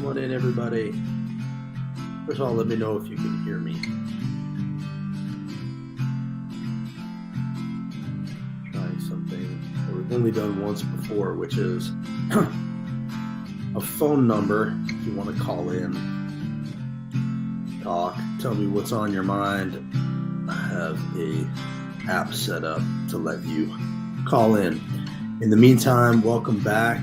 Come on in, everybody. First of all, let me know if you can hear me. Trying something that we've only done once before, which is a phone number if you want to call in, talk, tell me what's on your mind. I have a app set up to let you call in. In the meantime, welcome back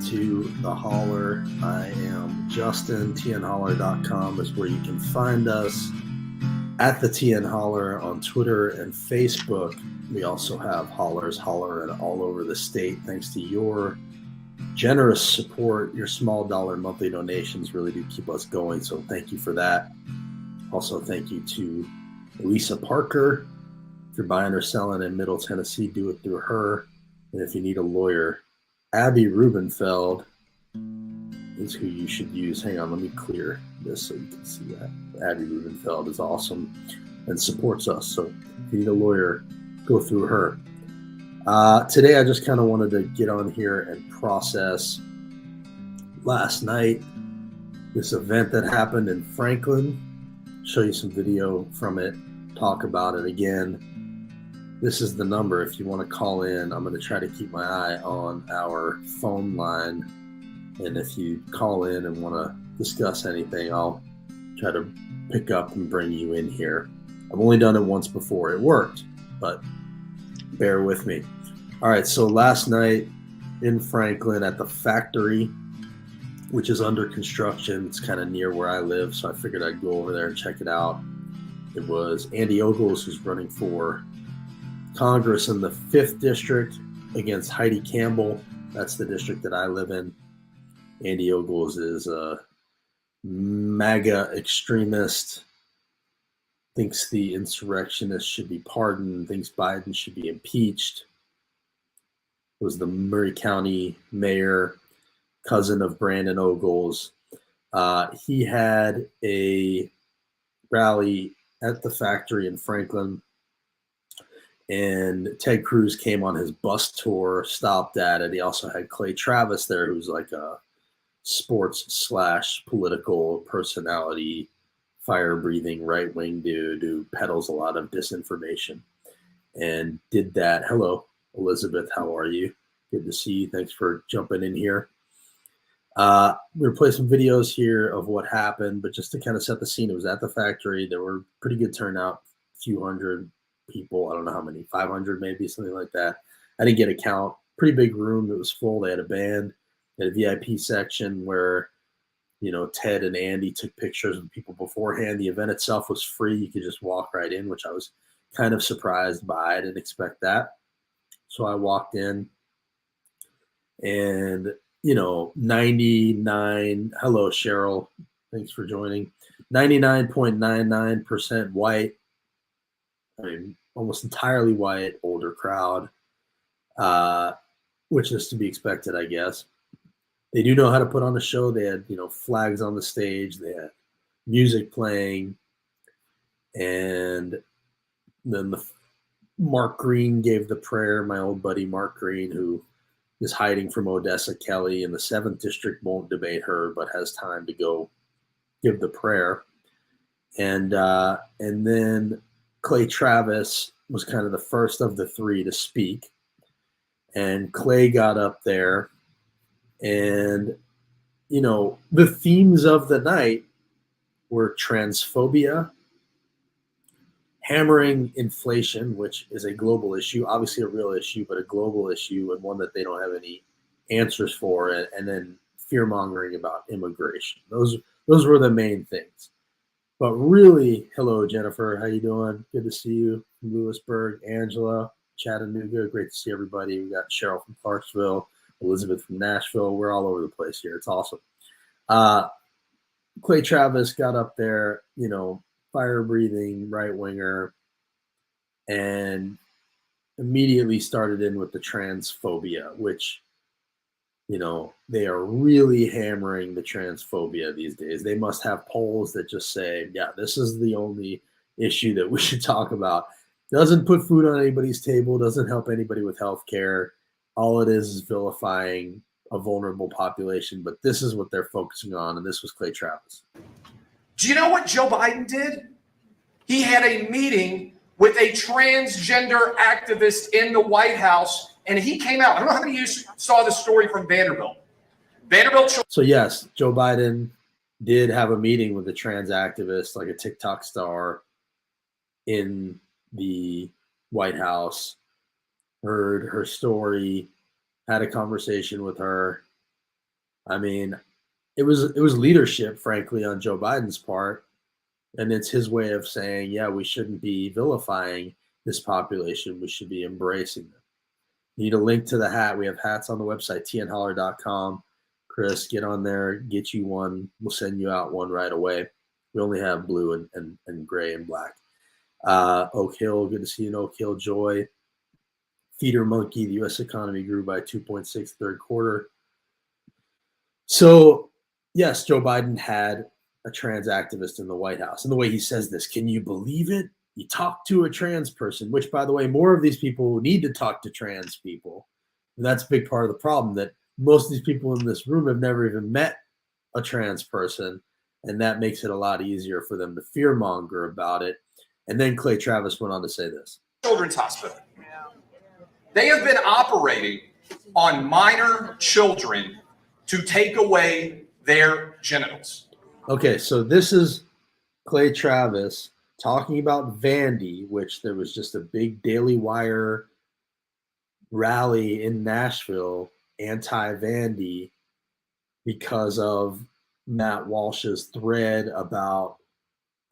to The Holler. I am Justin. tnholler.com is where you can find us. At the TN Holler on Twitter and Facebook. We also have hollers hollering all over the state. Thanks to your generous support, your small dollar monthly donations really do keep us going. So thank you for that. Also, thank you to Lisa Parker. If you're buying or selling in Middle Tennessee, do it through her. And if you need a lawyer, Abby Rubenfeld is who you should use. Hang on, let me clear this so you can see that. Abby Rubenfeld is awesome and supports us. So if you need a lawyer, go through her. Today, I just kind of wanted to get on here and process last night, this event that happened in Franklin, show you some video from it, talk about it again. This is the number if you want to call in. I'm going to try to keep my eye on our phone line. And if you call in and want to discuss anything, I'll try to pick up and bring you in here. I've only done it once before. It worked, but bear with me. All right, so last night in Franklin at the factory, which is under construction, it's kind of near where I live, so I figured I'd go over there and check it out. It was Andy Ogles, who's running for Congress in the 5th district against Heidi Campbell. That's the district that I live in. Andy Ogles is a MAGA extremist, thinks the insurrectionists should be pardoned, thinks Biden should be impeached. Was the Murray County mayor, cousin of Brandon Ogles. He had a rally at the factory in Franklin, and Ted Cruz came on his bus tour, stopped at it. He also had Clay Travis there, who's like a sports/political personality, fire-breathing right-wing dude who peddles a lot of disinformation, and did that. Hello, Elizabeth. How are you? Good to see you. Thanks for jumping in here. We're going to play some videos here of what happened, but just to kind of set the scene, it was at the factory. There were pretty good turnout, a few hundred people. I don't know how many, 500 maybe, something like that. I didn't get a count. Pretty big room. It was full. They had a band. They had a VIP section where, you know, Ted and Andy took pictures of people beforehand. The event itself was free. You could just walk right in, which I was kind of surprised by. I didn't expect that. So I walked in and, you know, 99, hello, Cheryl. Thanks for joining. 99.99% white. I mean, almost entirely white, older crowd, which is to be expected, I guess. They do know how to put on a show. They had, you know, flags on the stage. They had music playing. And then Mark Green gave the prayer. My old buddy Mark Green, who is hiding from Odessa Kelly in the 7th district, won't debate her, but has time to go give the prayer. And then Clay Travis was kind of the first of the three to speak. And Clay got up there. And, you know, the themes of the night were transphobia, hammering inflation, which is a global issue, obviously a real issue, but a global issue and one that they don't have any answers for, and then fear-mongering about immigration. Those were the main things. But really, hello, Jennifer. How you doing? Good to see you from Lewisburg. Angela, Chattanooga. Great to see everybody. We got Cheryl from Clarksville, Elizabeth from Nashville. We're all over the place here. It's awesome. Clay Travis got up there, you know, fire-breathing right-winger, and immediately started in with the transphobia, which, you know, they are really hammering the transphobia these days. They must have polls that just say, yeah, this is the only issue that we should talk about. Doesn't put food on anybody's table, doesn't help anybody with health care. All it is vilifying a vulnerable population, but this is what they're focusing on, and this was Clay Travis. Do you know what Joe Biden did? He had a meeting with a transgender activist in the White House, and he came out. I don't know how many of you saw the story from Vanderbilt. So yes, Joe Biden did have a meeting with a trans activist, like a TikTok star, in the White House, heard her story, had a conversation with her. I mean, it was leadership, frankly, on Joe Biden's part. And it's his way of saying, yeah, we shouldn't be vilifying this population. We should be embracing them. You need a link to the hat. We have hats on the website, tnholler.com. Chris, get on there, get you one. We'll send you out one right away. We only have blue and gray and black. Oak Hill, good to see you in Oak Hill. Joy. Feeder Monkey, the U.S. economy grew by 2.6 third quarter. So, yes, Joe Biden had a trans activist in the White House. And the way he says this, can you believe it? You talk to a trans person, which, by the way, more of these people need to talk to trans people. And that's a big part of the problem, that most of these people in this room have never even met a trans person. And that makes it a lot easier for them to fearmonger about it. And then Clay Travis went on to say this. Children's Hospital. They have been operating on minor children to take away their genitals. Okay, so this is Clay Travis talking about Vandy, which there was just a big Daily Wire rally in Nashville, anti-Vandy, because of Matt Walsh's thread about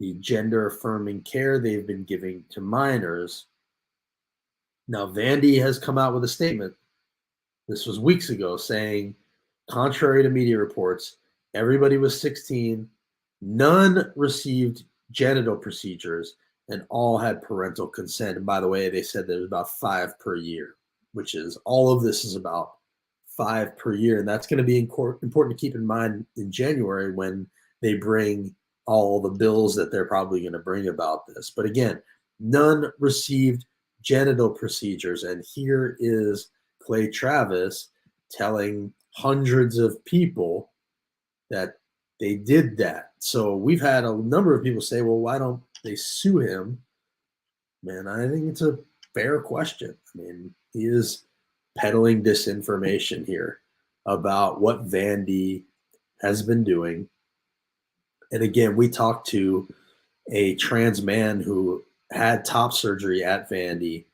the gender-affirming care they've been giving to minors. Now, Vandy has come out with a statement, this was weeks ago, saying, contrary to media reports, everybody was 16, none received genital procedures, and all had parental consent. And by the way, they said there's about 5 per year, which is, all of this is about 5 per year. And that's going to be important to keep in mind in January when they bring all the bills that they're probably going to bring about this. But again, none received genital procedures. And here is Clay Travis telling hundreds of people that they did that. So we've had a number of people say, well, why don't they sue him? Man, I think it's a fair question. I mean, he is peddling disinformation here about what Vandy has been doing. And again, we talked to a trans man who had top surgery at Vandy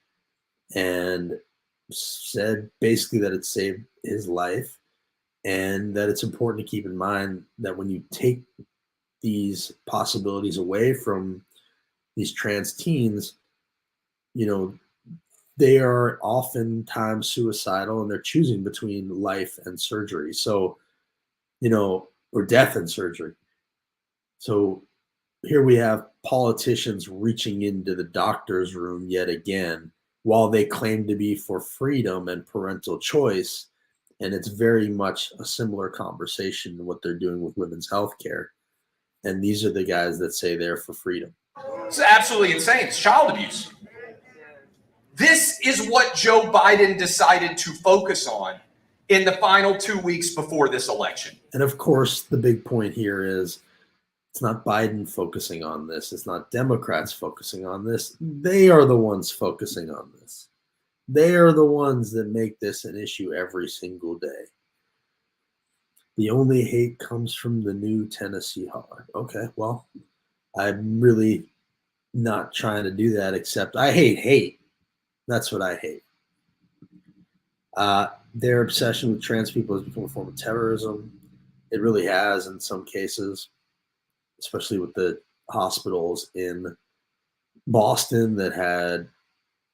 and said basically that it saved his life, and that it's important to keep in mind that when you take these possibilities away from these trans teens, you know, they are oftentimes suicidal and they're choosing between life and surgery. So, you know, or death and surgery. So here we have politicians reaching into the doctor's room yet again, while they claim to be for freedom and parental choice. And it's very much a similar conversation to what they're doing with women's health care. And these are the guys that say they're for freedom. It's absolutely insane. It's child abuse. This is what Joe Biden decided to focus on in the final 2 weeks before this election. And of course, the big point here is it's not Biden focusing on this. It's not Democrats focusing on this. They are the ones focusing on this. They are the ones that make this an issue every single day. The only hate comes from the new Tennessee holler. Okay, well, I'm really not trying to do that, except I hate hate. That's what I hate. Their obsession with trans people has become a form of terrorism. It really has in some cases, especially with the hospitals in Boston that had,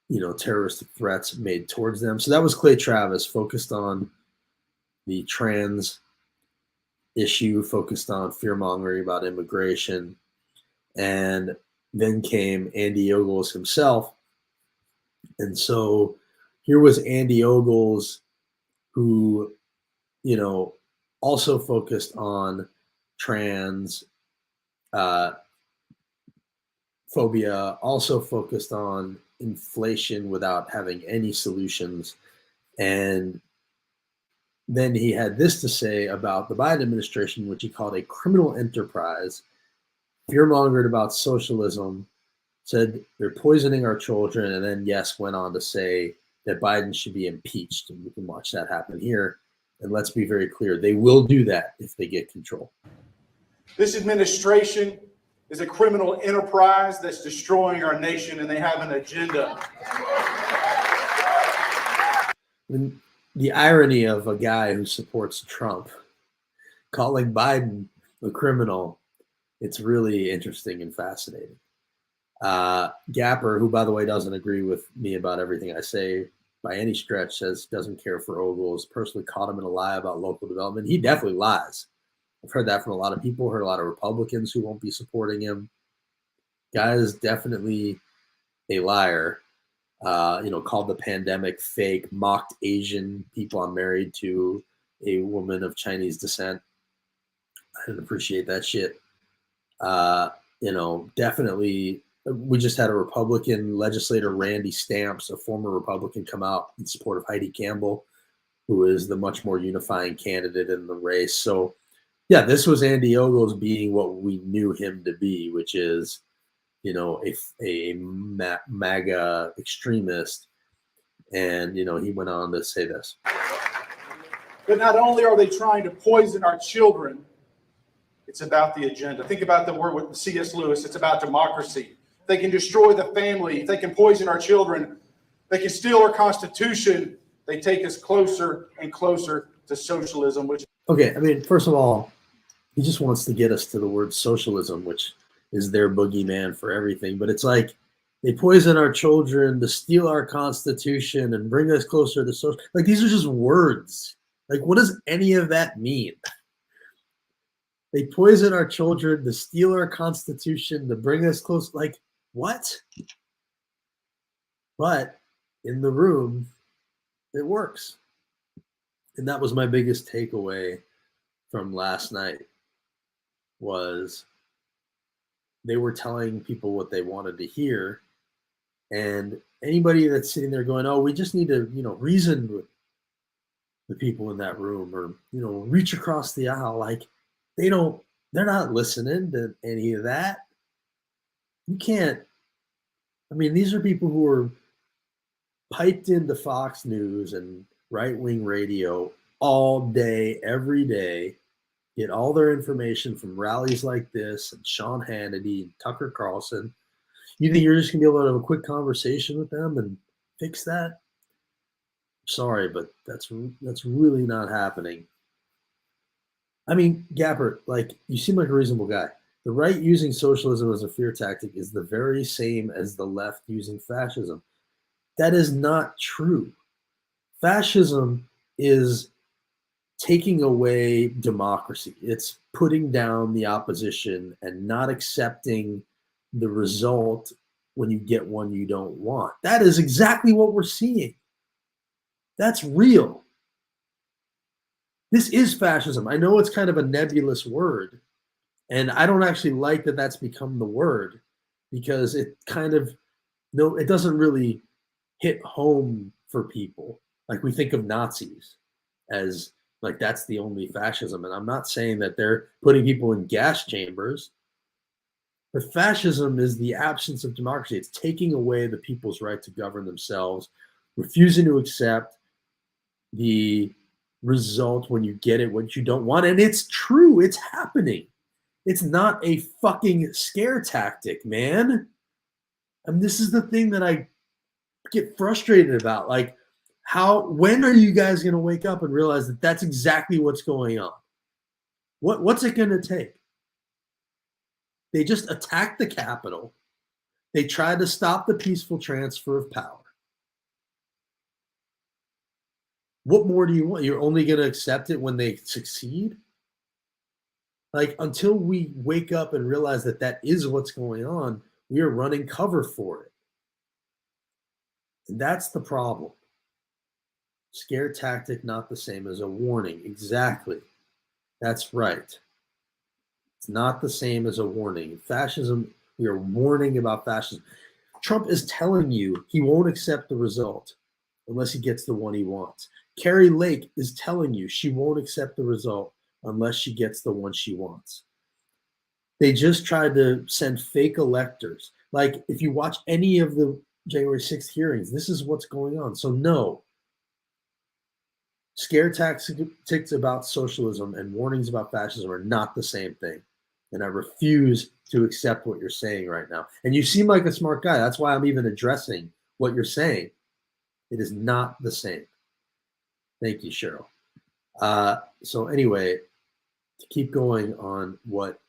you know, terroristic threats made towards them. So that was Clay Travis, focused on the trans issue, focused on fear-mongering about immigration. And then came Andy Ogles himself. And so here was Andy Ogles, who, you know, also focused on trans phobia, also focused on inflation without having any solutions. And then he had this to say about the Biden administration, which he called a criminal enterprise, fear-mongered about socialism, said they're poisoning our children, and then, yes, went on to say that Biden should be impeached. And we can watch that happen here. And let's be very clear, they will do that if they get control. This administration is a criminal enterprise that's destroying our nation, and they have an agenda. And the irony of a guy who supports Trump calling Biden a criminal, it's really interesting and fascinating. Gapper, who, by the way, doesn't agree with me about everything I say by any stretch, says doesn't care for Ogles, personally caught him in a lie about local development. He definitely lies. I've heard that from a lot of people, heard a lot of Republicans who won't be supporting him. Guy is definitely a liar. Called the pandemic fake, mocked Asian people. I'm married to a woman of Chinese descent. I didn't appreciate that shit. Definitely. We just had a Republican legislator, Randy Stamps, a former Republican, come out in support of Heidi Campbell, who is the much more unifying candidate in the race. So, yeah, this was Andy Ogles being what we knew him to be, which is, a MAGA extremist. And, he went on to say this. But not only are they trying to poison our children, it's about the agenda. Think about the word with C.S. Lewis. It's about democracy. They can destroy the family. They can poison our children. They can steal our Constitution. They take us closer and closer to socialism. First of all, he just wants to get us to the word socialism, which is their boogeyman for everything. But it's like they poison our children to steal our Constitution and bring us closer to social. Like, these are just words. Like, what does any of that mean? They poison our children to steal our Constitution to bring us close. Like, what? But in the room, it works. And that was my biggest takeaway from last night, was they were telling people what they wanted to hear. And anybody that's sitting there going, oh, we just need to, reason with the people in that room, or, reach across the aisle. Like, they're not listening to any of that. You can't. These are people who are piped into Fox News and right-wing radio all day, every day, get all their information from rallies like this and Sean Hannity and Tucker Carlson. You think you're just going to be able to have a quick conversation with them and fix that? Sorry, but that's really not happening. Gapper, you seem like a reasonable guy. The right using socialism as a fear tactic is the very same as the left using fascism. That is not true. Fascism is taking away democracy. It's putting down the opposition and not accepting the result when you get one you don't want. That is exactly what we're seeing. That's real. This is fascism. I know it's kind of a nebulous word, and I don't actually like that that's become the word, because it it doesn't really hit home for people. Like, we think of Nazis as like that's the only fascism. And I'm not saying that they're putting people in gas chambers, but fascism is the absence of democracy. It's taking away the people's right to govern themselves, refusing to accept the result when you get it, what you don't want. And it's true. It's happening. It's not a fucking scare tactic, man. This is the thing that I get frustrated about. Like, when are you guys going to wake up and realize that that's exactly what's going on? What's it going to take? They just attacked the Capitol. They tried to stop the peaceful transfer of power. What more do you want? You're only going to accept it when they succeed? Like, until we wake up and realize that that is what's going on, we are running cover for it. And that's the problem. Scare tactic, not the same as a warning. Exactly. That's right. It's not the same as a warning. Fascism, we are warning about fascism. Trump is telling you he won't accept the result unless he gets the one he wants. Carrie Lake is telling you she won't accept the result unless she gets the one she wants. They just tried to send fake electors. Like, if you watch any of the January 6th hearings, this is what's going on. So no, scare tactics about socialism and warnings about fascism are not the same thing. And I refuse to accept what you're saying right now. And you seem like a smart guy. That's why I'm even addressing what you're saying. It is not the same. Thank you, Cheryl. So anyway, to keep going on what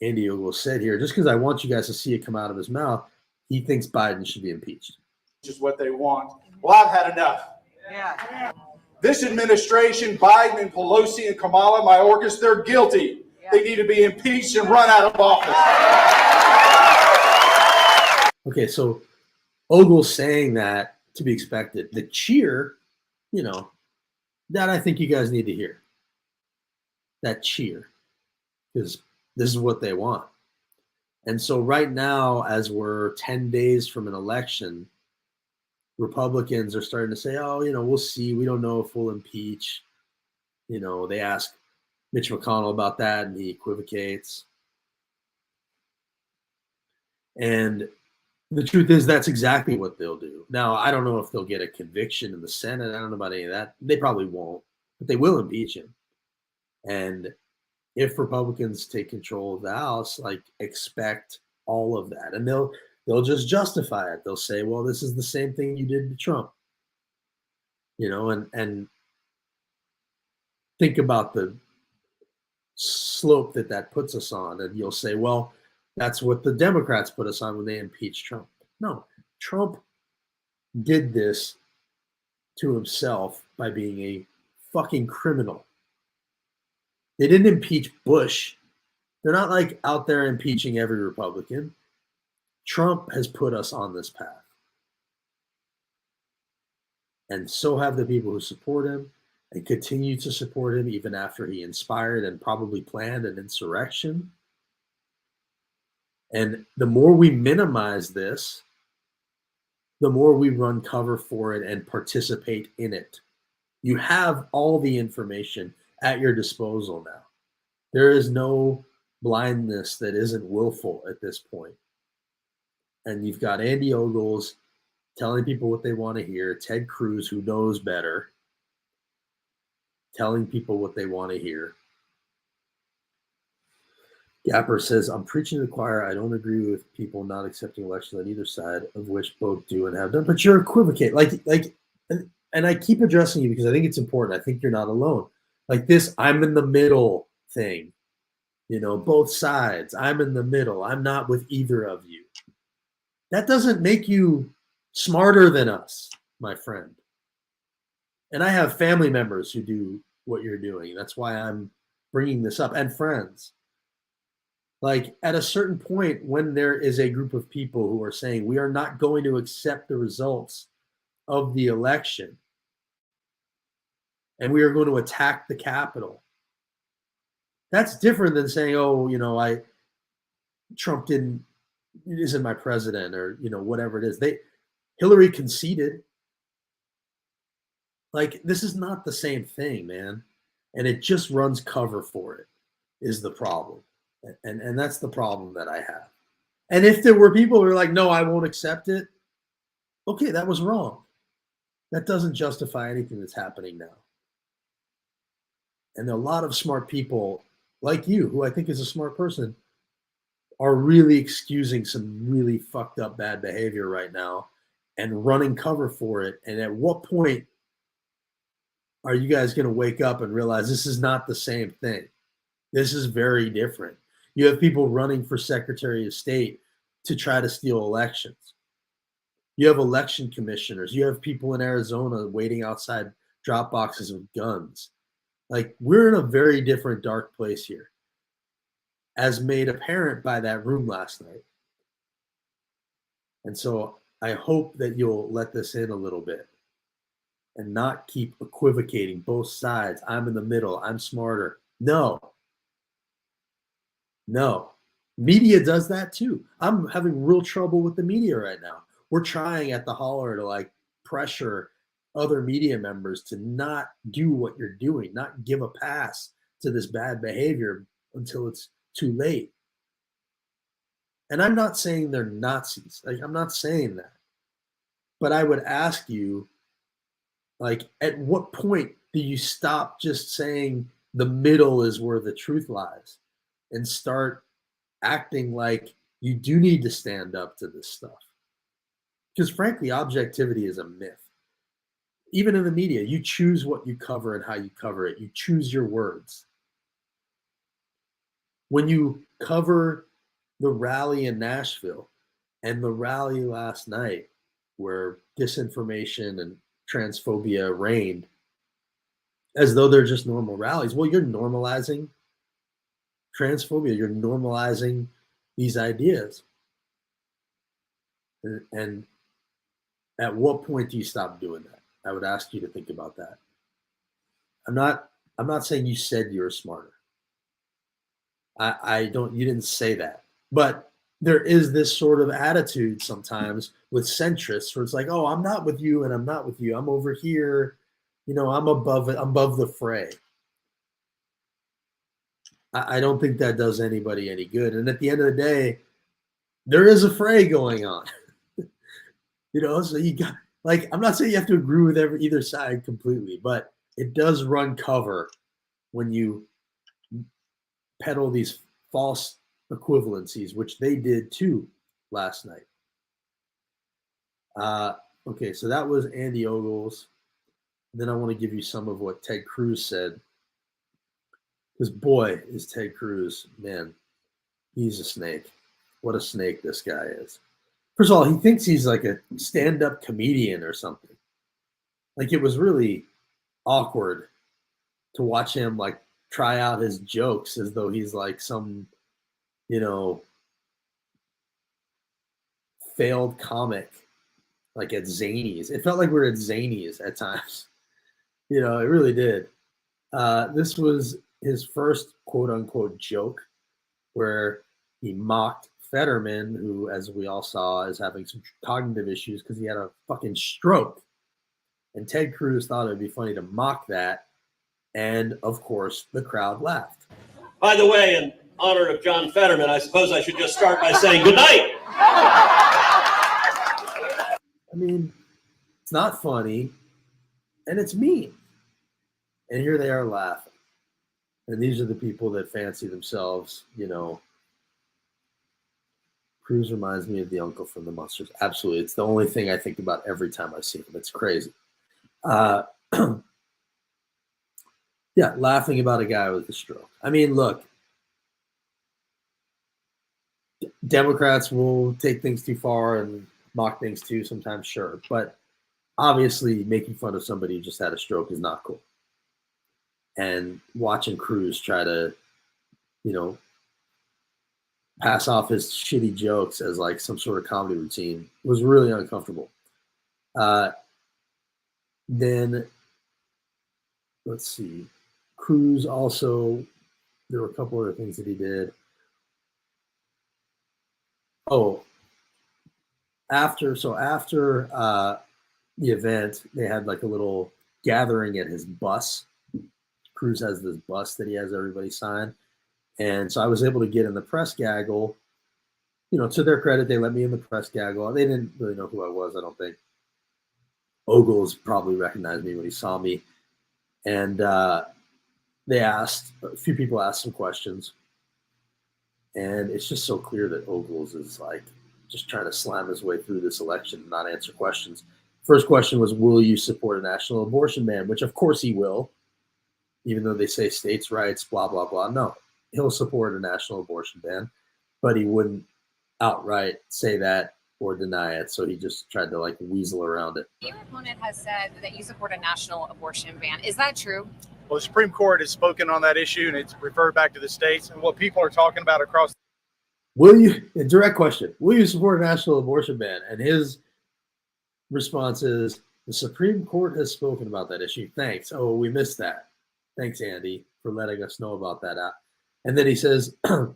Andy Ogles said here, just because I want you guys to see it come out of his mouth, he thinks Biden should be impeached. Which is what they want. Well, I've had enough. Yeah. This administration, Biden and Pelosi and Kamala, Mayorkas, they're guilty. Yeah. They need to be impeached and run out of office. Okay, so Ogles saying that, to be expected. The cheer, that I think you guys need to hear. That cheer, because this is what they want. And so right now, as we're 10 days from an election, Republicans are starting to say, oh, we'll see. We don't know if we'll impeach. They ask Mitch McConnell about that, and he equivocates. And the truth is, that's exactly what they'll do. Now, I don't know if they'll get a conviction in the Senate. I don't know about any of that. They probably won't, but they will impeach him. And if Republicans take control of the House, expect all of that. And they'll just justify it. They'll say, well, this is the same thing you did to Trump. And think about the slope that puts us on. And you'll say, well, that's what the Democrats put us on when they impeached Trump. No, Trump did this to himself by being a fucking criminal. They didn't impeach Bush. They're not out there impeaching every Republican. Trump has put us on this path. And so have the people who support him and continue to support him even after he inspired and probably planned an insurrection. And the more we minimize this, the more we run cover for it and participate in it. You have all the information at your disposal now. There is no blindness that isn't willful at this point. And you've got Andy Ogles telling people what they want to hear, Ted Cruz, who knows better, telling people what they want to hear. Gapper says, I'm preaching to the choir. I don't agree with people not accepting elections on either side, of which both do and have done. But you're equivocating. And I keep addressing you because I think it's important. I think you're not alone. This, I'm in the middle thing. Both sides. I'm in the middle. I'm not with either of you. That doesn't make you smarter than us, my friend. And I have family members who do what you're doing. That's why I'm bringing this up, and friends. At a certain point, when there is a group of people who are saying we are not going to accept the results of the election and we are going to attack the Capitol, that's different than saying, oh, Trump isn't my president, or whatever it is. Hillary conceded. This is not the same thing, man. And it just runs cover for it, is the problem. And that's the problem that I have. And if there were people who are like, no, I won't accept it, okay, that was wrong. That doesn't justify anything that's happening now. And a lot of smart people like you, who I think is a smart person, are really excusing some really fucked up bad behavior right now and running cover for it. And at what point are you guys going to wake up and realize this is not the same thing? This is very different. You have people running for Secretary of State to try to steal elections. You have election commissioners. You have people in Arizona waiting outside drop boxes with guns. We're in a very different, dark place here, as made apparent by that room last night. And so I hope that you'll let this in a little bit and not keep equivocating both sides. I'm in the middle. I'm smarter. No. Media does that too. I'm having real trouble with the media right now. We're trying at the holler to pressure other media members to not do what you're doing, not give a pass to this bad behavior until it's too late. And I'm not saying they're Nazis. Like, I'm not saying that. But I would ask you, like, at what point do you stop just saying the middle is where the truth lies and start acting like you do need to stand up to this stuff? Because frankly, objectivity is a myth. Even in the media, you choose what you cover and how you cover it. You choose your words. When you cover the rally in Nashville and the rally last night where disinformation and transphobia reigned as though they're just normal rallies, well, you're normalizing transphobia. You're normalizing these ideas. And at what point do you stop doing that? I would ask you to think about that. I'm not saying you said you're smarter. I don't, you didn't say that. But there is this sort of attitude sometimes with centrists where it's like, oh, I'm not with you and I'm not with you. I'm over here. I'm above it. I'm above the fray. I don't think that does anybody any good. And at the end of the day, there is a fray going on. So you got, like, I'm not saying you have to agree with either side completely, but it does run cover when you peddle these false equivalencies, which they did too last night. Okay, so that was Andy Ogles. Then I want to give you some of what Ted Cruz said. Because boy, is Ted Cruz, man, he's a snake. What a snake this guy is. First of all, he thinks he's like a stand-up comedian or something. Like, it was really awkward to watch him like try out his jokes as though he's like some, failed comic, like at Zanies. It felt like we were at Zanies at times. It really did. This was his first quote unquote joke where he mocked Fetterman, who, as we all saw, is having some cognitive issues because he had a fucking stroke. And Ted Cruz thought it would be funny to mock that. And of course, the crowd laughed. By the way, in honor of John Fetterman, I suppose I should just start by saying good night. I mean, it's not funny, and it's mean. And here they are laughing. And these are the people that fancy themselves, Cruz reminds me of the uncle from the Monsters. Absolutely. It's the only thing I think about every time I see him. It's crazy. Yeah, laughing about a guy with a stroke. I mean, look, Democrats will take things too far and mock things too sometimes, sure. But obviously making fun of somebody who just had a stroke is not cool. And watching Cruz try to, pass off his shitty jokes as like some sort of comedy routine was really uncomfortable. Then, let's see. Cruz also, there were a couple other things that he did. Oh, after the event, they had like a little gathering at his bus. Cruz has this bus that he has everybody sign. And so I was able to get in the press gaggle. To their credit, they let me in the press gaggle. They didn't really know who I was, I don't think. Ogles probably recognized me when he saw me. And a few people asked some questions. And it's just so clear that Ogles is like just trying to slam his way through this election and not answer questions. First question was, will you support a national abortion ban? Which of course he will, even though they say states' rights, blah, blah, blah. No, he'll support a national abortion ban, but he wouldn't outright say that or deny it. So he just tried to like weasel around it. Your opponent has said that you support a national abortion ban. Is that true? Well, the Supreme Court has spoken on that issue, and it's referred back to the states. And what people are talking about across. A direct question, will you support a national abortion ban? And his response is, the Supreme Court has spoken about that issue. Thanks. Oh, we missed that. Thanks, Andy, for letting us know about that. And then he says, it'll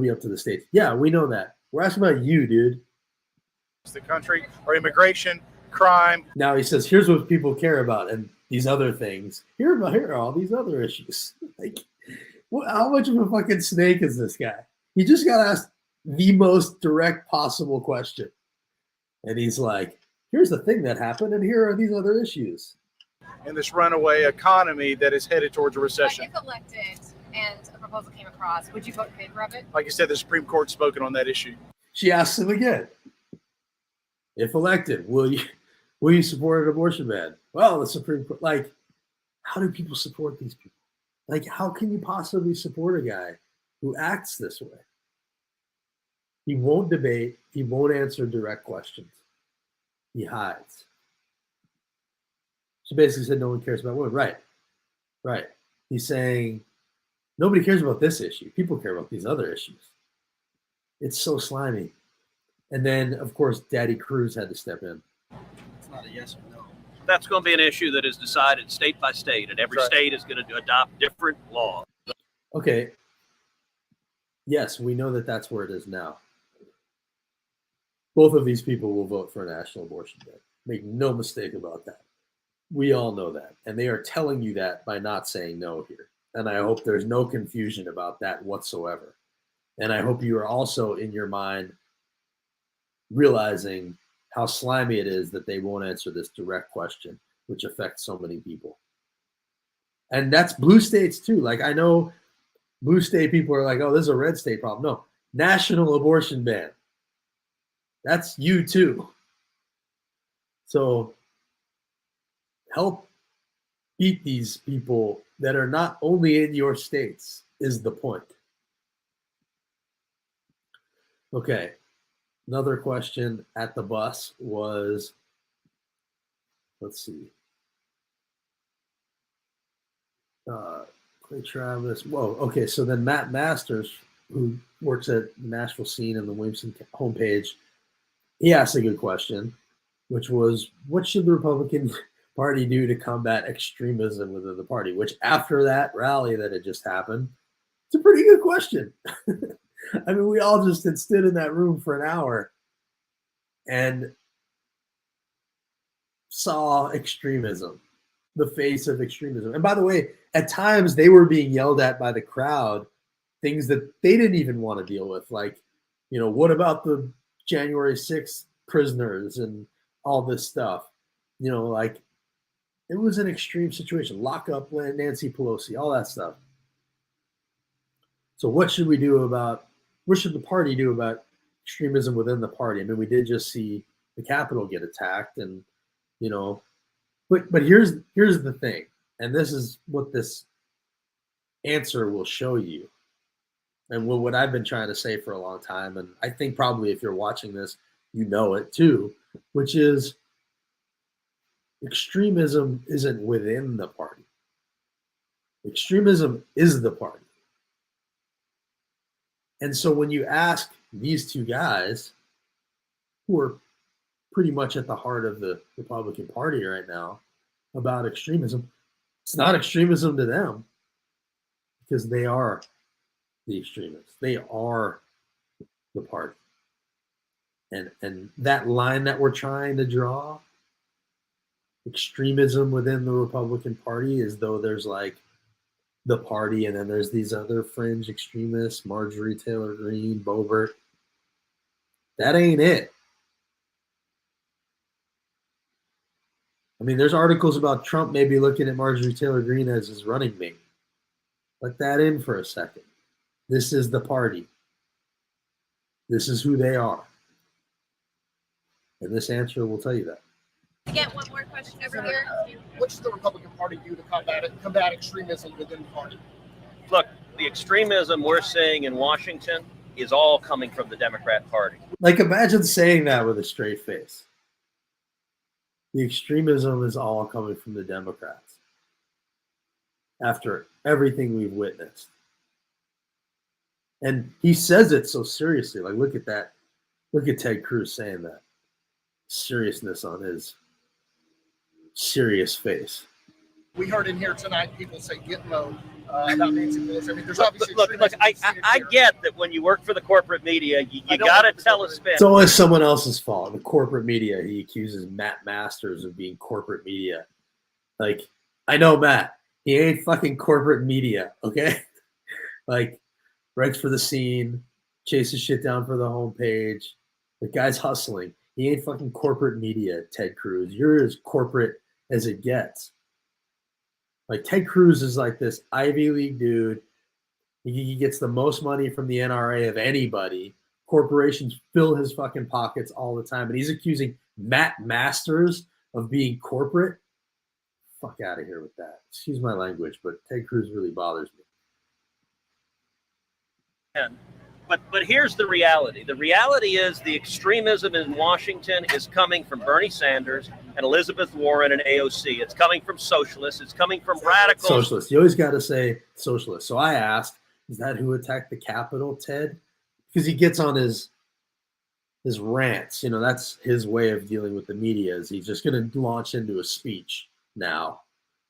be up to the states. Yeah, we know that. We're asking about you, dude. The country or immigration, crime. Now he says, here's what people care about, and these other things. Here are all these other issues. Like, how much of a fucking snake is this guy? He just got asked the most direct possible question. And he's like, here's the thing that happened, and here are these other issues. In this runaway economy that is headed towards a recession. If elected and a proposal came across, would you vote in favor of it? Like you said, the Supreme Court's spoken on that issue. She asks him again, if elected, will you support an abortion ban? Well, the Supreme Court, like, how do people support these people? Like, how can you possibly support a guy who acts this way? He won't debate. He won't answer direct questions. He hides. She basically said no one cares about women. Right. He's saying nobody cares about this issue. People care about these other issues. It's so slimy. And then, of course, Daddy Cruz had to step in. It's not a yes or no. That's going to be an issue that is decided state by state, and every Right. state is going to adopt different laws. Okay. Yes, we know that that's where it is now. Both of these people will vote for a national abortion ban. Make no mistake about that. We all know that. And they are telling you that by not saying no here. And I hope there's no confusion about that whatsoever. And I hope you are also in your mind realizing how slimy it is that they won't answer this direct question, which affects so many people. And that's blue states too. Like, I know blue state people are like, oh, this is a red state problem. No, national abortion ban. That's you too. So help beat these people that are not only in your states is the point. Okay. Another question at the bus was, let's see. Ogles-Cruz-Travis. Whoa. Okay. So then Matt Masters, who works at the Nashville scene and the Williamson homepage, he asked a good question, which was, what should the Republican Party do to combat extremism within the party? Which, after that rally that had just happened, it's a pretty good question. I mean, we all just had stood in that room for an hour and saw extremism, the face of extremism. And by the way, at times they were being yelled at by the crowd, things that they didn't even want to deal with. Like, what about the January 6th prisoners and all this stuff? Like, it was an extreme situation. Lock up Nancy Pelosi, all that stuff. So what should the party do about extremism within the party? I mean, we did just see the Capitol get attacked, and but here's the thing, and this is what this answer will show you, and what I've been trying to say for a long time, and I think probably if you're watching this, you know it too, which is extremism isn't within the party. Extremism is the party. And so when you ask these two guys, who are pretty much at the heart of the Republican Party right now, about extremism, it's not extremism to them because they are the extremists. They are the party. And that line that we're trying to draw, extremism within the Republican Party, as though there's like the party and then there's these other fringe extremists, Marjorie Taylor Greene, Boebert. That ain't it. I mean, there's articles about Trump maybe looking at Marjorie Taylor Greene as his running mate. Let that in for a second. This is the party. This is who they are. And this answer will tell you that. Get one more question over here. What should the Republican Party do to combat extremism within the party? Look, the extremism we're seeing in Washington is all coming from the Democrat Party. Like, imagine saying that with a straight face. The extremism is all coming from the Democrats after everything we've witnessed. And he says it so seriously. Like, look at that. Look at Ted Cruz saying that. Seriousness on his serious face. We heard in here tonight people say get low about Nancy Pelosi. I mean, there's obviously Look, I get that when you work for the corporate media, you got to tell a spin. It's always someone else's fault. The corporate media. He accuses Matt Masters of being corporate media. Like, I know Matt. He ain't fucking corporate media, okay? Like, writes for the scene, chases shit down for the homepage. The guy's hustling. He ain't fucking corporate media, Ted Cruz. You're as corporate as it gets. Like, Ted Cruz is like this Ivy League dude. He gets the most money from the NRA of anybody. Corporations fill his fucking pockets all the time. And he's accusing Matt Masters of being corporate. Fuck out of here with that. Excuse my language, but Ted Cruz really bothers me. But here's the reality. The reality is the extremism in Washington is coming from Bernie Sanders and Elizabeth Warren and AOC. It's coming from socialists. It's coming from radicals. Socialists. You always got to say socialists. So I asked, is that who attacked the Capitol, Ted? Because he gets on his rants. You know, that's his way of dealing with the media, is he's just going to launch into a speech now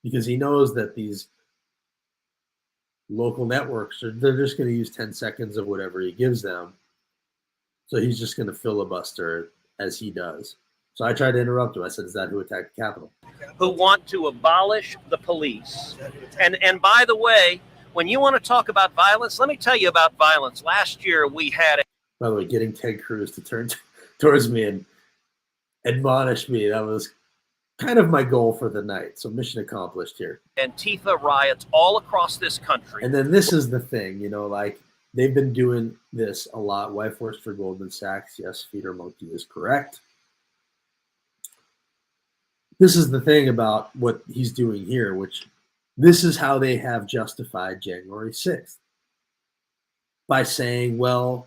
because he knows that these local networks they're just going to use 10 seconds of whatever he gives them. So he's just going to filibuster as he does. So I tried to interrupt him. I said, is that who attacked the Capitol? Who want to abolish the police. And by the way, when you want to talk about violence, let me tell you about violence. Last year we had By the way, getting Ted Cruz to turn towards me and admonish me, that was kind of my goal for the night. So mission accomplished here. Antifa riots all across this country. And then this is the thing, you know, like they've been doing this a lot. Wife works for Goldman Sachs. Yes, Feeder Monkey is correct. This is the thing about what he's doing here, which this is how they have justified January 6th. By saying, well,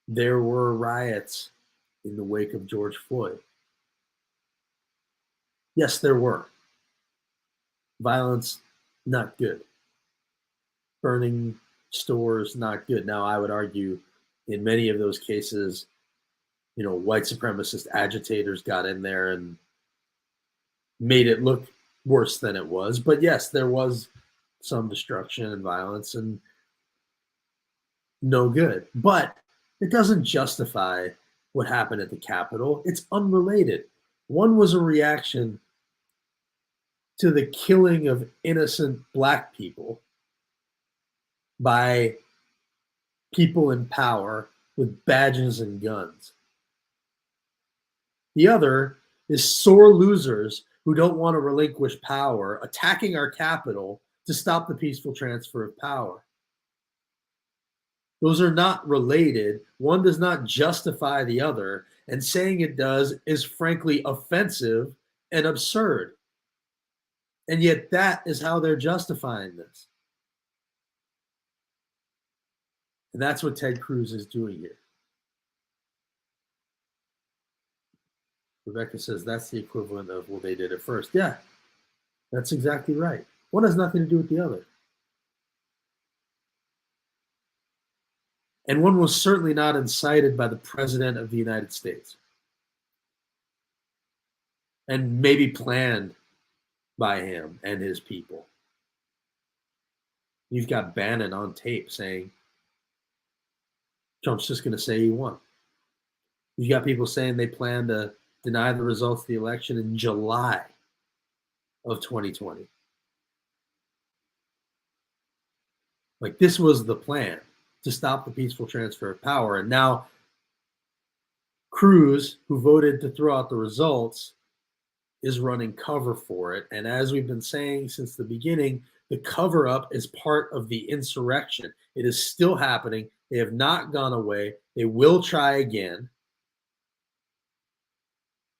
there were riots in the wake of George Floyd. Yes, there were. Violence, not good. Burning stores, not good. Now, I would argue in many of those cases, you know, white supremacist agitators got in there and made it look worse than it was. But yes, there was some destruction and violence and no good. But it doesn't justify what happened at the Capitol. It's unrelated. One was a reaction to the killing of innocent Black people by people in power with badges and guns. The other is sore losers who don't want to relinquish power attacking our Capitol to stop the peaceful transfer of power. Those are not related. One does not justify the other, and saying it does is frankly offensive and absurd. And yet that is how they're justifying this. And that's what Ted Cruz is doing here. Rebecca says that's the equivalent of, well, they did it first. Yeah, that's exactly right. One has nothing to do with the other. And one was certainly not incited by the President of the United States. And maybe planned by him and his people. You've got Bannon on tape saying Trump's just going to say he won. You've got people saying they plan to deny the results of the election in July of 2020. Like, this was the plan, to stop the peaceful transfer of power. And now Cruz, who voted to throw out the results, is running cover for it. And as we've been saying since the beginning, the cover up is part of the insurrection. It is still happening. They have not gone away. They will try again.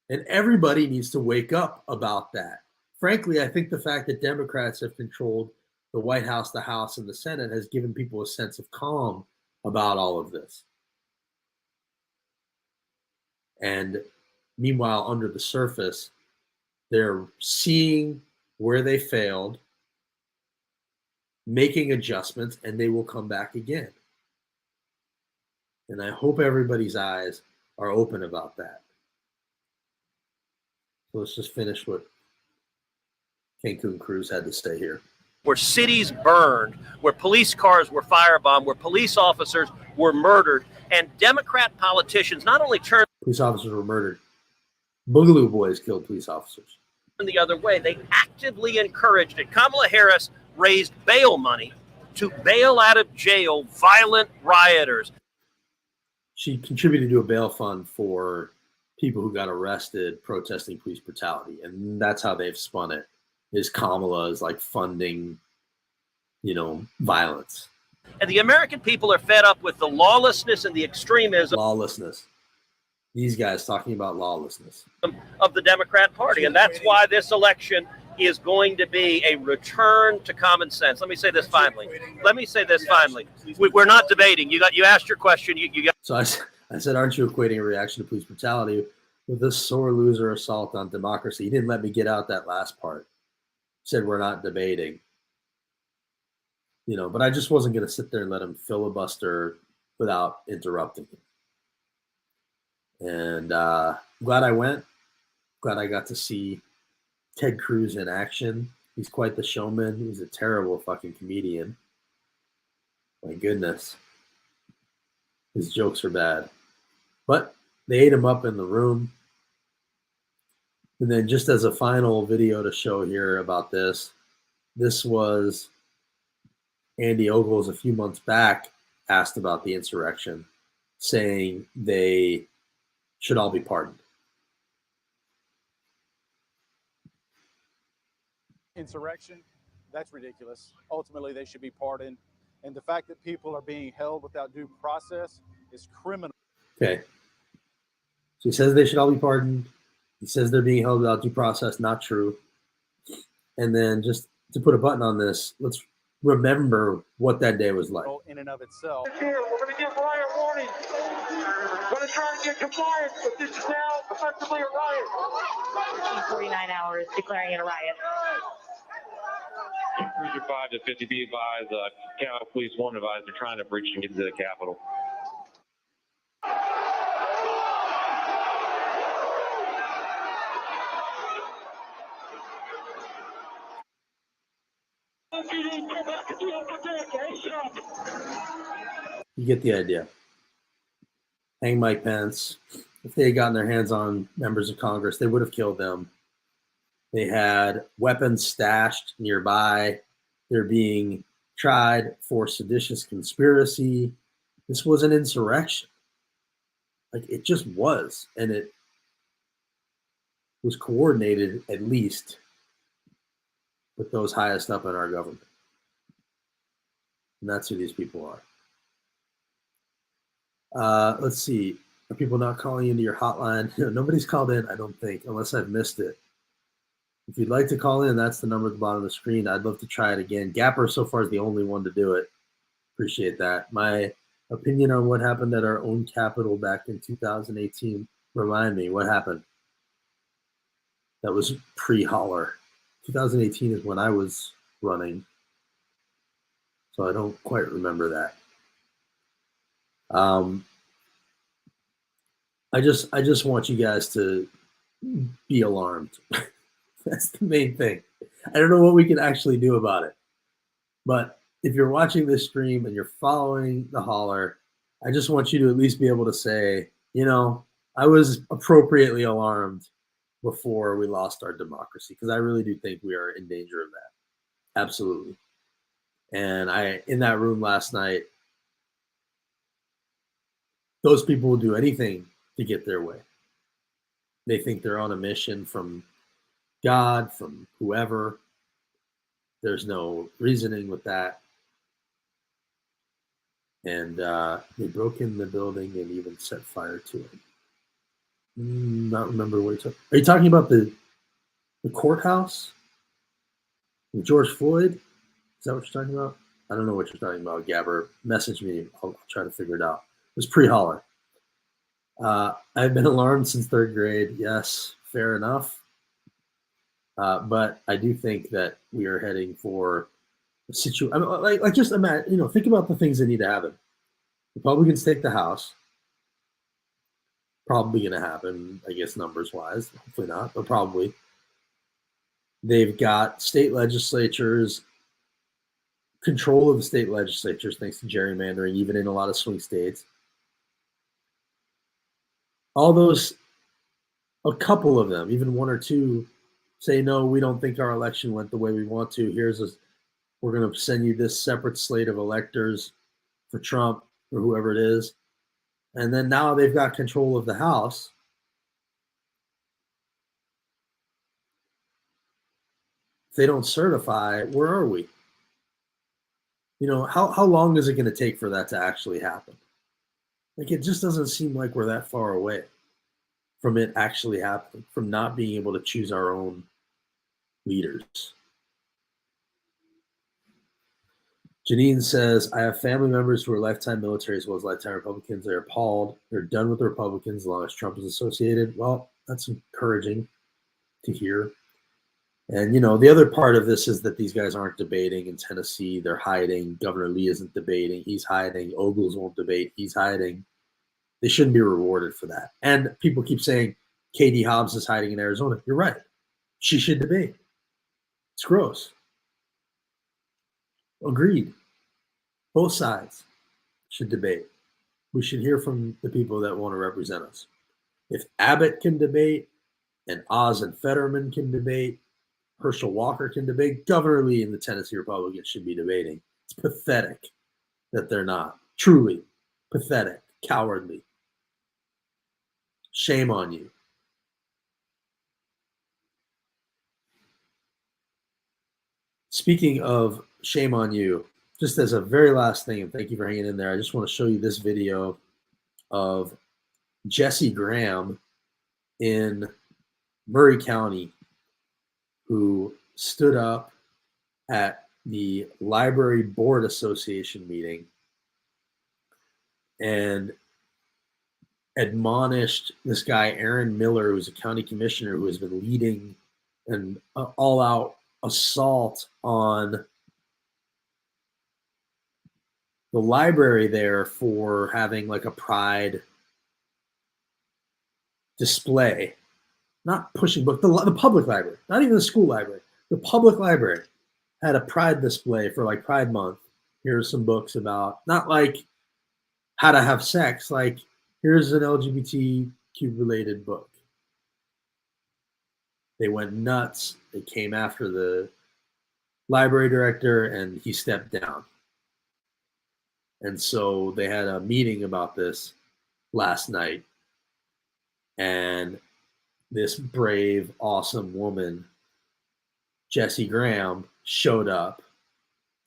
And everybody needs to wake up about that. Frankly, I think the fact that Democrats have controlled the White House, the House, and the Senate has given people a sense of calm about all of this. And meanwhile, under the surface, they're seeing where they failed, making adjustments, and they will come back again. And I hope everybody's eyes are open about that. So let's just finish what Cancun cruise had to stay here. Where cities burned, where police cars were firebombed, where police officers were murdered, and Democrat politicians not only turned Police officers were murdered. Boogaloo Boys killed police officers. the other way, they actively encouraged it. Kamala Harris raised bail money to bail out of jail violent rioters. She contributed to a bail fund for people who got arrested protesting police brutality, and that's how they've spun it. Is Kamala is like funding, violence. And the American people are fed up with the lawlessness and the extremism Lawlessness. These guys talking about lawlessness of the Democrat Party. And that's why this election is going to be a return to common sense. Let me say this finally. We're not debating. You asked your question. You got. So I said, aren't you equating a reaction to police brutality with this sore loser assault on democracy? He didn't let me get out that last part. He said we're not debating. But I just wasn't going to sit there and let him filibuster without interrupting him. And glad I went. Glad I got to see Ted Cruz in action. He's quite the showman. He's a terrible fucking comedian. My goodness. His jokes are bad. But they ate him up in the room. And then just as a final video to show here about this was Andy Ogles a few months back asked about the insurrection, saying they should all be pardoned. Insurrection, that's ridiculous. Ultimately, they should be pardoned. And the fact that people are being held without due process is criminal. Okay. So he says they should all be pardoned. He says they're being held without due process. Not true. And then just to put a button on this, let's remember what that day was like. In and of itself. Here, we're going to give riot warning. We're going to try and get compliance, but this is now effectively a riot. 49 hours declaring it a riot. Cruiser 5 to 50 be advised, County Police 1 advised they're trying to breach and get into the Capitol. You get the idea. Hang Mike Pence. If they had gotten their hands on members of Congress, they would have killed them. They had weapons stashed nearby. They're being tried for seditious conspiracy. This was an insurrection. Like, it just was. And it was coordinated, at least, with those highest up in our government. And that's who these people are. Let's see. Are people not calling into your hotline? Nobody's called in, I don't think, unless I've missed it. If you'd like to call in, that's the number at the bottom of the screen. I'd love to try it again. Gapper so far is the only one to do it. Appreciate that. My opinion on what happened at our own Capitol back in 2018. Remind me, what happened? That was pre-Holler. 2018 is when I was running. So I don't quite remember that. I just want you guys to be alarmed. That's the main thing. I don't know what we can actually do about it. But if you're watching this stream and you're following the Holler, I just want you to at least be able to say, I was appropriately alarmed before we lost our democracy, because I really do think we are in danger of that. Absolutely. And in that room last night, those people will do anything to get their way. They think they're on a mission from God, from whoever. There's no reasoning with that. And they broke in the building and even set fire to it. Not remember what you're talking. Are you talking about the courthouse? And George Floyd? Is that what you're talking about? I don't know what you're talking about, Gabber. Message me. I'll try to figure it out. It was pre-Holler. I've been alarmed since third grade. Yes, fair enough. But I do think that we are heading for a situation. I mean, like just imagine, think about the things that need to happen. Republicans take the House. Probably going to happen, I guess, numbers-wise. Hopefully not, but probably. They've got state legislatures, control of the state legislatures, thanks to gerrymandering, even in a lot of swing states. All those, a couple of them, even one or two, say, no, we don't think our election went the way we want to. We're going to send you this separate slate of electors for Trump or whoever it is. And then now they've got control of the House. If they don't certify, where are we? You know, how long is it going to take for that to actually happen? Like, it just doesn't seem like we're that far away from it actually happening, from not being able to choose our own leaders. Janine says, I have family members who are lifetime military as well as lifetime Republicans. They're appalled. They're done with the Republicans as long as Trump is associated. Well, that's encouraging to hear. And, you know, the other part of this is that these guys aren't debating in Tennessee. They're hiding. Governor Lee isn't debating. He's hiding. Ogles won't debate. He's hiding. They shouldn't be rewarded for that. And people keep saying Katie Hobbs is hiding in Arizona. You're right. She should debate. It's gross. Agreed. Both sides should debate. We should hear from the people that want to represent us. If Abbott can debate and Oz and Fetterman can debate, Herschel Walker can debate, Governor Lee and the Tennessee Republicans should be debating. It's pathetic that they're not. Truly pathetic, cowardly. Shame on you. Speaking of shame on you, just as a very last thing, and thank you for hanging in there, I just want to show you this video of Jesse Graham in Murray County, who stood up at the Library Board Association meeting and admonished this guy, Aaron Miller, who's a county commissioner who has been leading an all-out assault on the library there for having like a pride display, not pushing books, the public library, not even the school library, the public library had a pride display for like Pride Month. Here's some books about, not like how to have sex, like here's an LGBTQ related book. They went nuts. They came after the library director and he stepped down. And so they had a meeting about this last night. And this brave, awesome woman, Jessie Graham, showed up.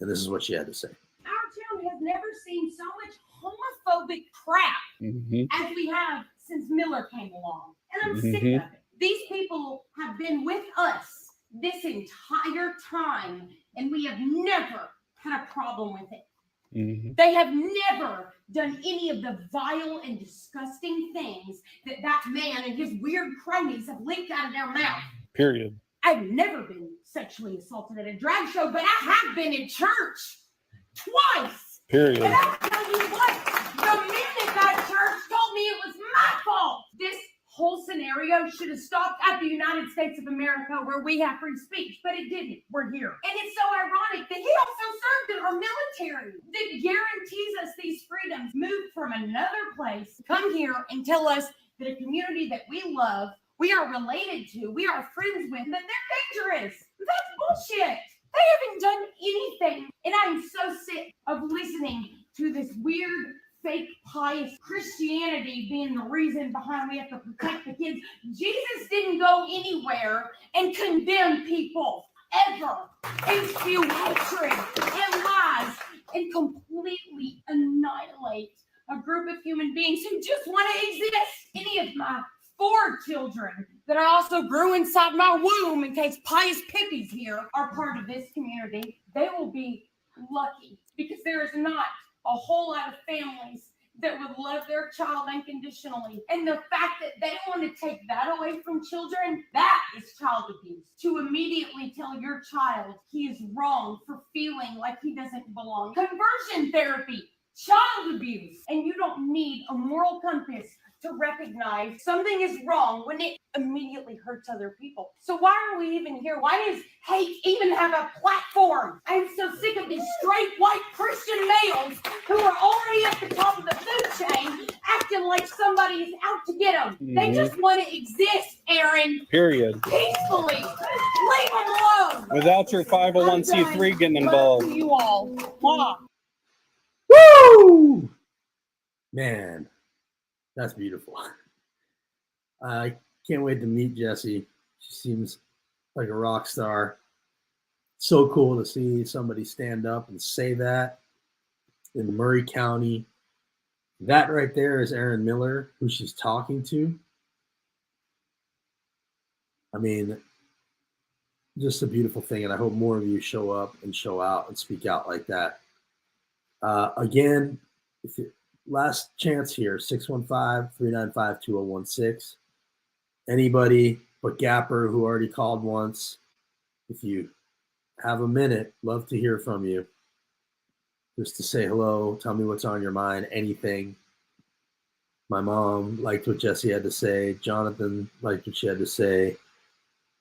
And this is what she had to say. Our town has never seen so much homophobic crap as we have since Miller came along. And I'm sick of it. These people have been with us this entire time, and we have never had a problem with it. They have never done any of the vile and disgusting things that man and his weird cronies have leaked out of their mouth. Period. I've never been sexually assaulted at a drag show, but I have been in church twice. Period. And I'll tell you what, the men at that church told me it was my fault. This whole scenario should have stopped at the United States of America where we have free speech, but it didn't. We're here. And it's so ironic that he also served in our military that guarantees us these freedoms, moved from another place, come here and tell us that a community that we love, we are related to, we are friends with, that they're dangerous. That's bullshit. They haven't done anything. And I'm so sick of listening to this weird, fake, pious Christianity being the reason behind we have to protect the kids. Jesus didn't go anywhere and condemn people, ever, and spew hatred and lies and completely annihilate a group of human beings who just want to exist. Any of my 4 children that I also grew inside my womb, in case pious Pippies here are part of this community, they will be lucky, because there is not a whole lot of families that would love their child unconditionally. And the fact that they want to take that away from children, that is child abuse. To immediately tell your child he is wrong for feeling like he doesn't belong. Conversion therapy, child abuse. And you don't need a moral compass to recognize something is wrong when it immediately hurts other people. So why are we even here? Why does hate even have a platform? I'm so sick of these straight white Christian males who are already at the top of the food chain acting like somebody's out to get them. They just want to exist, Aaron. Period. Peacefully. Leave them alone. Without your 501c3 getting involved. Love you all. Mwah. Woo! Man, that's beautiful. I can't wait to meet Jessie. She seems like a rock star. So cool to see somebody stand up and say that in Murray County. That right there is Aaron Miller, who she's talking to. I mean, just a beautiful thing, and I hope more of you show up and show out and speak out like that. Again, last chance here, 615-395-2016. Anybody but Gapper, who already called once, if you have a minute, love to hear from you. Just to say hello, tell me what's on your mind, anything. My mom liked what Jessie had to say. Jonathan liked what she had to say.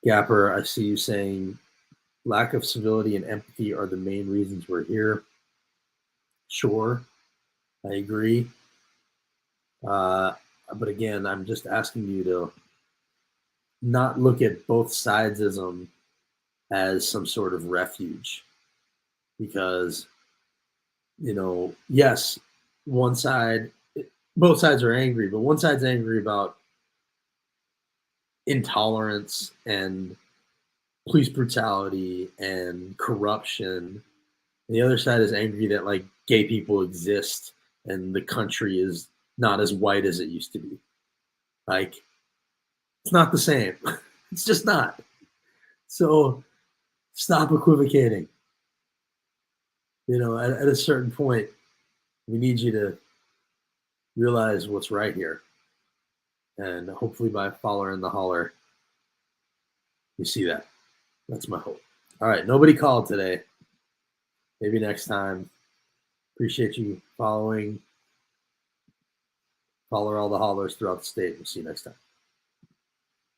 Gapper, I see you saying lack of civility and empathy are the main reasons we're here. Sure, I agree. But again, I'm just asking you to not look at both sidesism as some sort of refuge. Because, yes, both sides are angry, but one side's angry about intolerance and police brutality and corruption. And the other side is angry that like gay people exist and the country is not as white as it used to be. Like, it's not the same. It's just not. So stop equivocating. At a certain point, we need you to realize what's right here. And hopefully by Follower in the Holler, you see that. That's my hope. All right. Nobody called today. Maybe next time. Appreciate you following. Follow all the hollers throughout the state. We'll see you next time.